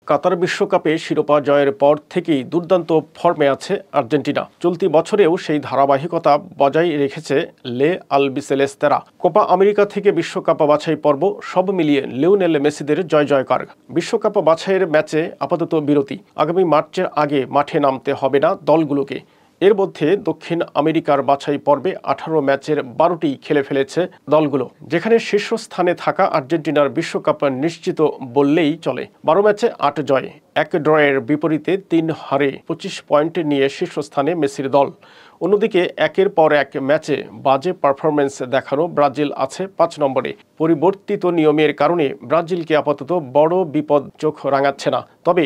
কাতার বিশ্বকাপে শিরোপা জয়ের পর থেকেই দুর্দান্ত ফর্মে আছে আর্জেন্টিনা। চলতি বছরেও সেই ধারাবাহিকতা বজায় রেখেছে লে আলবিসেলেস্তেরা। কোপা আমেরিকা থেকে বিশ্বকাপ বাছাই পর্ব সব মিলিয়ে লিওনেল মেসিদের জয় জয়কার। বিশ্বকাপ বাছাইয়ের ম্যাচে আপাতত বিরতি। আগামী মার্চের আগে মাঠে নামতে হবে না দলগুলোকে। এর মধ্যে দক্ষিণ আমেরিকার বাছাই পর্বে 18 ম্যাচের 12টি খেলে ফেলেছে দলগুলো, যেখানে শীর্ষস্থানে থাকা আর্জেন্টিনার বিশ্বকাপ নিশ্চিত বললেই চলে। 12 ম্যাচে 8 জয়, 1 ড্রয়ের বিপরীতে 3 হারে 25 পয়েন্ট নিয়ে শীর্ষস্থানে মেসির দল। অন্যদিকে একের পর এক ম্যাচে বাজে পারফরমেন্স দেখানো ব্রাজিল আছে 5 নম্বরে। পরিবর্তিত নিয়মের কারণে ব্রাজিলকে আপাতত বড় বিপদ চোখ রাঙাচ্ছে না। তবে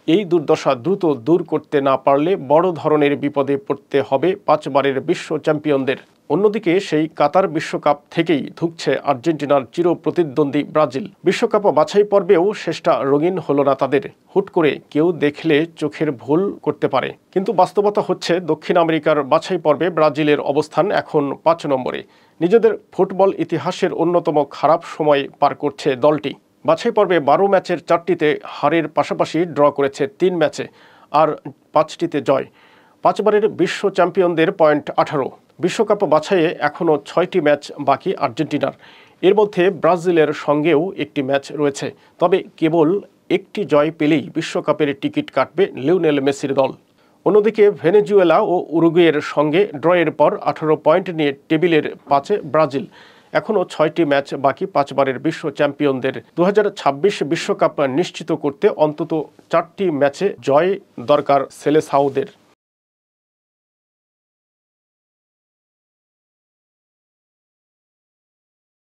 এই দুর্দশা দ্রুত দূর করতে না পারলে বড় ধরনের বিপদে পড়তে হবে 5 বারের বিশ্ব চ্যাম্পিয়নদের। অন্যদিকে সেই কাতার বিশ্বকাপ থেকেই ধুঁকছে আর্জেন্টিনার চির প্রতিদ্বন্দ্বী ব্রাজিল। বিশ্বকাপ বাছাই পর্বেও শেষটা রঙিন হলো না তাদের। হুট করে কেউ দেখলে চোখের ভুল করতে পারে, কিন্তু বাস্তবতা হচ্ছে দক্ষিণ আমেরিকার বাছাই পর্বে ব্রাজিলের অবস্থান এখন 5 নম্বরে। নিজেদের ফুটবল ইতিহাসের অন্যতম খারাপ সময় পার করছে দলটি। বাছাই পর্বে 12 ম্যাচের 4টিতে হারের পাশাপাশি ড্র করেছে 3 ম্যাচে, আর 5টিতে জয়। 5 বারের বিশ্ব চ্যাম্পিয়নদের পয়েন্ট 18। বিশ্বকাপ বাছাইয়ে এখনও 6টি ম্যাচ বাকি আর্জেন্টিনার। এর মধ্যে ব্রাজিলের সঙ্গেও একটি ম্যাচ রয়েছে। তবে কেবল একটি জয় পেলেই বিশ্বকাপের টিকিট কাটবে লিওনেল মেসির দল। অন্যদিকে ভেনেজুয়েলা ও উরুগুয়ের সঙ্গে ড্রয়ের পর 18 পয়েন্ট নিয়ে টেবিলের 5-এ ব্রাজিল। এখনও 6টি ম্যাচ বাকি 5 বারের বিশ্ব চ্যাম্পিয়নদের। 2026 বিশ্বকাপ নিশ্চিত করতে অন্তত 4টি ম্যাচে জয় দরকার সেলেসাওদের।